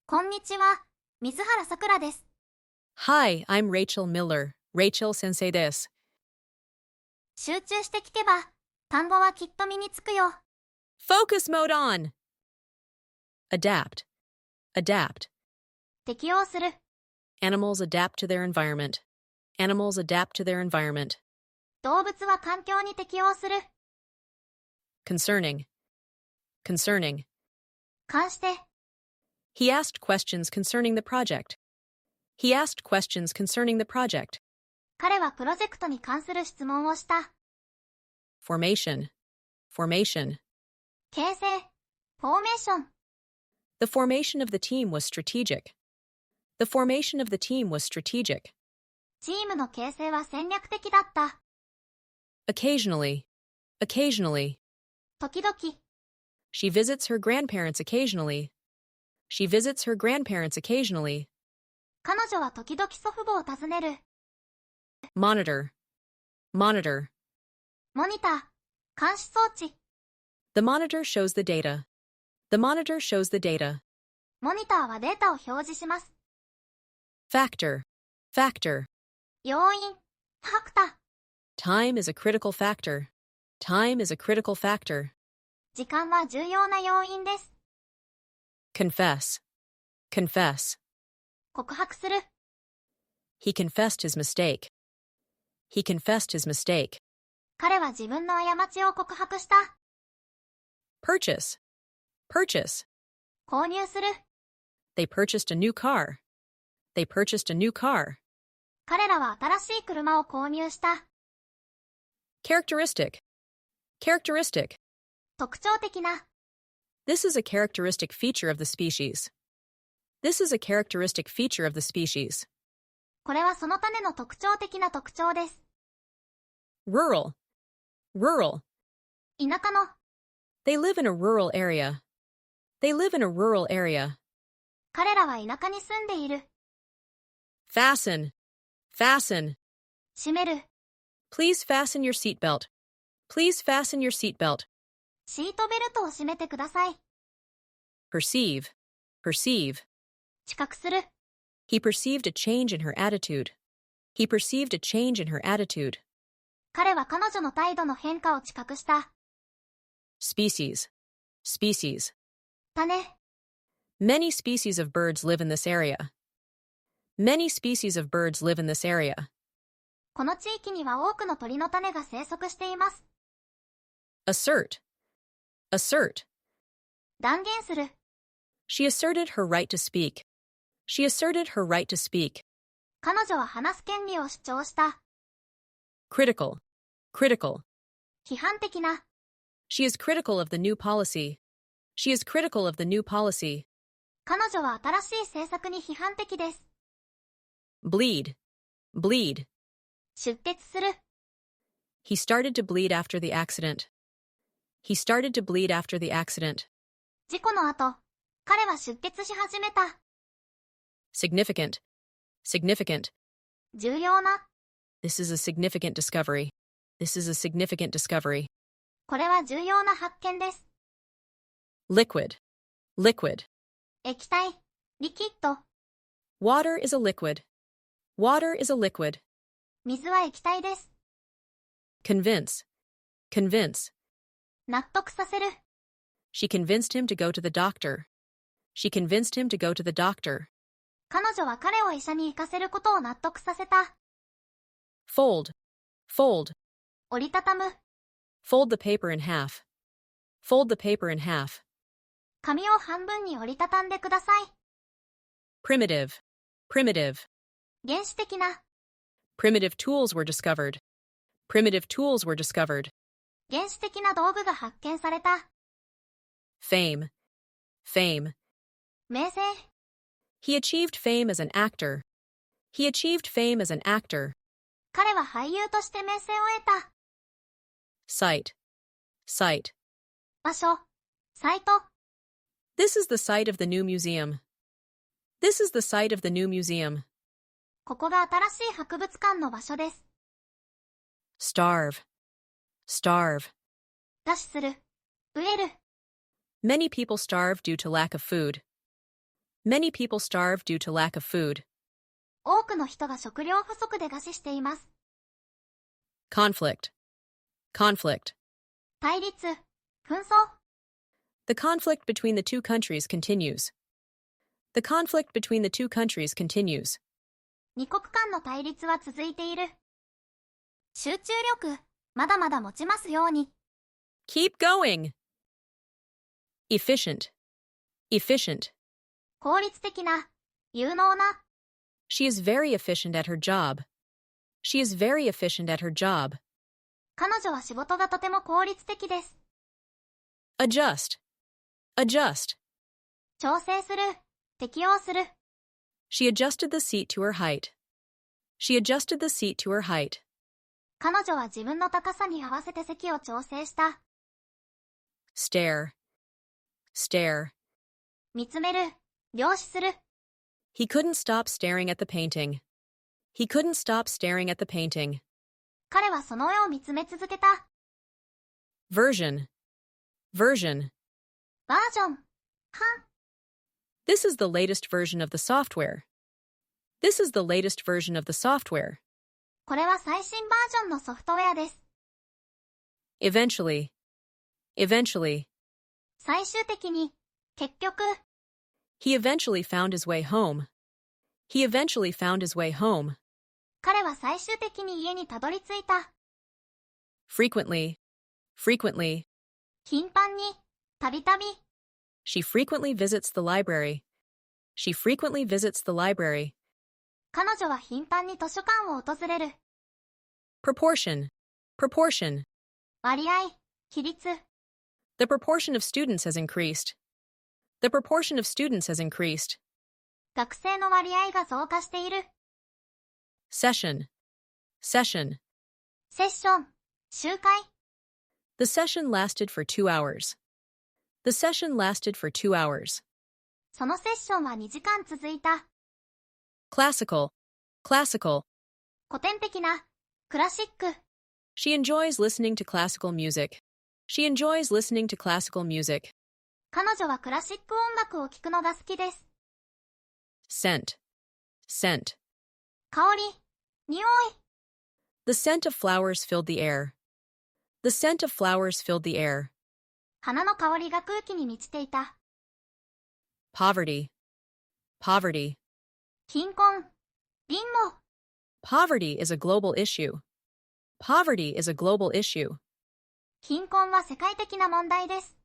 こんにちは、水原さくらです。Hi, I'm Rachel Miller. Rachel Sensei です。集中して聞けば、単語はきっと身につくよ。Focus mode on. Adapt. Adapt. 適応する。Animals adapt to their environment. Animals adapt to their environment. 動物は環境に適応する。Concerning. Concerning. 関して。He asked questions concerning the project. He asked questions concerning the project. 彼はプロジェクトに関する質問をした。Formation. Formation. 形成。フォーメーション。The formation of the team was strategic. The formation of the team was strategic. チームの形成は戦略的だった。Occasionally. Occasionally. 時々。She visits her grandparents occasionally. She visits her grandparents occasionally. 彼女は時々祖父母を訪ねる。Monitor. Monitor. モニター。監視装置。The monitor shows the data. The monitor shows the data. モニターはデータを表示します。Factor. Factor. 要因。ファクター。Time is a critical factor. Time is a critical factor. 時間は重要な要因です。Confess. Confess. 告白する。He confessed his mistake. He confessed his mistake. 彼は自分の過ちを告白した。Purchase. Purchase. 購入する。They purchased a new car. They purchased a new car. 彼らは新しい車を購入した。Characteristic. Characteristic. 特徴的な。This is a characteristic feature of the species. This is a characteristic feature of the species. これはその種の特徴的な特徴です。Rural. Rural. 田舎の。They live in a rural area. They live in a rural area. 彼らは田舎に住んでいる。Fasten. Fasten. 閉める。Please fasten your seatbelt. Please fasten your seatbelt. シートベルトを締めてください。Perceive. Perceive. 知覚する。He perceived a change in her attitude. He perceived a change in her attitude. 彼は彼女の態度の変化を知覚した。Species. Species. 種。Many species of birds live in this area. Many species of birds live in this area. この地域には多くの鳥の種が生息しています。Assert. Assert. 断言する。She asserted her right to speak. She asserted her right to speak. 彼女は話す権利を主張した。Critical. Critical. 批判的な。She is critical of the new policy. She is critical of the new policy. 彼女は新しい政策に批判的です。Bleed. Bleed. 出血する。He started to bleed after the accident. He started to bleed after the accident. 事故の後、彼は出血し始めた。Significant. Significant. 重要な。This is a significant discovery. This is a significant discovery. これは重要な発見です。Liquid. Liquid. 液体、リキッド。Water is a liquid. Water is a liquid. 水は液体です。Convince. Convince. 納得させる。She convinced him to go to the doctor. She convinced him to go to the doctor. 彼女は彼を医者に行かせることを納得させた。Fold. Fold. 折りたたむ。Fold the paper in half. Fold the paper in half. 紙を半分に折りたたんでください。Primitive. Primitive. 原始的な。Primitive tools were discovered. Primitive tools were discovered. 原始的な道具が発見された。Fame. Fame. 名声。He achieved fame as an actor. He achieved fame as an actor. 彼は俳優として名声を得た。Site. Site. 場所。サイト。This is the site of the new museum. This is the site of the new museum. ここが新しい博物館の場所です。Starve. Starve. 餓死する。飢える。Many people starve due to lack of food. Many people starve due to lack of food. 多くの人が食料不足で餓死しています。Conflict. Conflict. 対立、紛争。The conflict between the two countries continues. The conflict between the two countries continues. 二国間の対立は続いている。集中力、まだまだ持ちますように。Keep going. Efficient. Efficient. 効率的な、有能な。She is very efficient at her job. She is very efficient at her job. 彼女は仕事がとても効率的です。Adjust. Adjust. 調整する、適応する。She adjusted the seat to her height. She adjusted the seat to her height. 彼女は自分の高さに合わせて席を調整した。Stare. Stare. 見つめる、凝視する。He couldn't stop staring at the painting. He couldn't stop staring at the painting. 彼はその絵を見つめ続けた。Version. Version. バージョン、版。This is the latest version of the software. This is the latest version of the software. これは最新バージョンのソフトウェアです。Eventually. Eventually. 最終的に、結局。He eventually found his way home. He eventually found his way home. 彼は最終的に家にたどり着いた。Frequently. Frequently. 頻繁に、たびたび。She frequently visits the library. She frequently visits the library. 彼女は頻繁に図書館を訪れる。Proportion. Proportion. 割合、比率。The proportion of students has increased. The proportion of students has increased. 学生の割合が増加している。Session. Session. セッション、集会。The session lasted for 2 hours. The session lasted for 2 hours. そのセッションは2時間続いた。Classical. Classical. 古典的な、クラシック。She enjoys listening to classical music. She enjoys listening to classical music. 彼女はクラシック音楽を聴くのが好きです。Scent. Scent. 香り、匂い。The scent of flowers filled the air. The scent of flowers filled the air. 花の香りが空気に満ちていた。Poverty. Poverty. 貧困、貧乏。Poverty is a global issue. Poverty is a global issue. 貧困は世界的な問題です。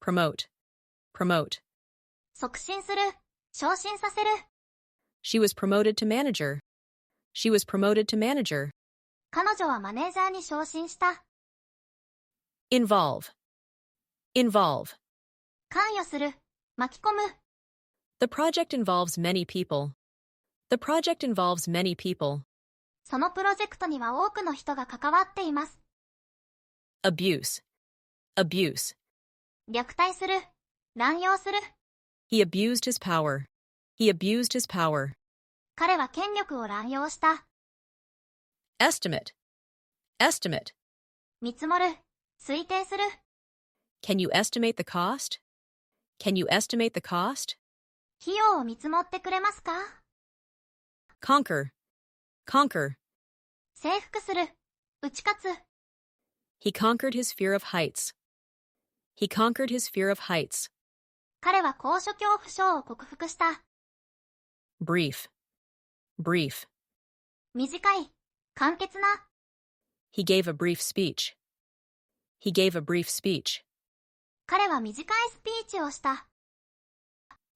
Promote. Promote. 促進する、昇進させる。She was promoted to manager. She was promoted to manager. 彼女はマネージャーに昇進した。Involve. Involve. 関与する、巻き込む。The project involves many people. The project involves many people. そのプロジェクトには多くの人が関わっています。Abuse. Abuse. 虐待する、乱用する。He abused his power. He abused his power. 彼は権力を乱用した。Estimate. Estimate. 見積もる、推定する。Can you estimate the cost? Can you estimate the cost? 費用を見積もってくれますか？ Conquer. Conquer. 征服する、打ち勝つ。He conquered his fear of heights. He conquered his fear of heights. 彼は高所恐怖症を克服した。Brief. Brief. 短い、簡潔な。He gave a brief speech. He gave a brief speech. 彼は短いスピーチをした。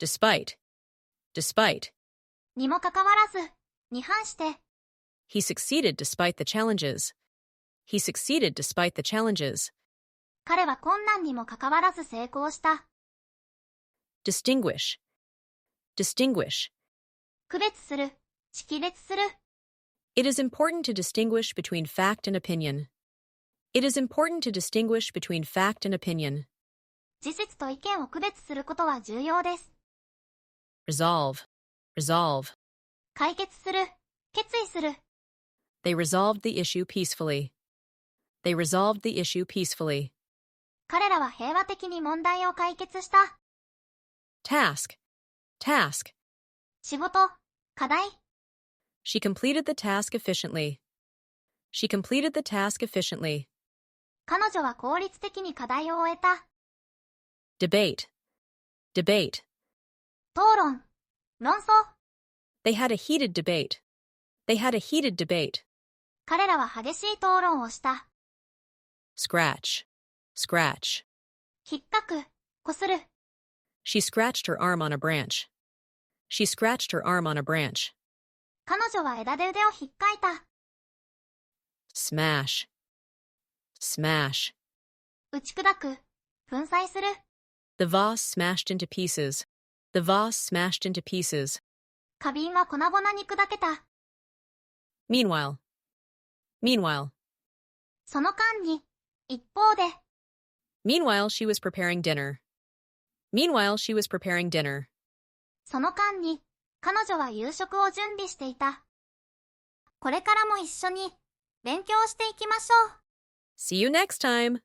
Despite. Despite. にもかかわらず、に反して。He succeeded despite the challenges. He succeeded despite the challenges. 彼は困難にもかかわらず成功した。Distinguish. Distinguish. 区別する、識別する。It is important to distinguish between fact and opinion. It is important to distinguish between fact and opinion. 事実と意見を区別することは重要です。Resolve. Resolve. 解決する、決意する。They resolved the issue peacefully. They resolved the issue peacefully. 彼らは平和的に問題を解決した。Task. Task. 仕事、課題。She completed the task efficiently. She completed the task efficiently. 彼女は効率的に課題を終えた。Debate. Debate. 討論、論争。They had a heated debate. They had a heated debate. 彼らは激しい討論をした。Scratch. Scratch. 引っかく、こする。She scratched her arm on a branch. She scratched her arm on a branch. 彼女は枝で腕を引っかいた。Smash. Smash. 打ち砕く、粉砕する。The vase smashed into pieces. The vase smashed into pieces. 花瓶は粉々に砕けた。Meanwhile. Meanwhile. その間に、一方で。Meanwhile, she was preparing dinner. Meanwhile, she was preparing dinner. その間に、彼女は夕食を準備していた。これからも一緒に勉強していきましょう。See you next time!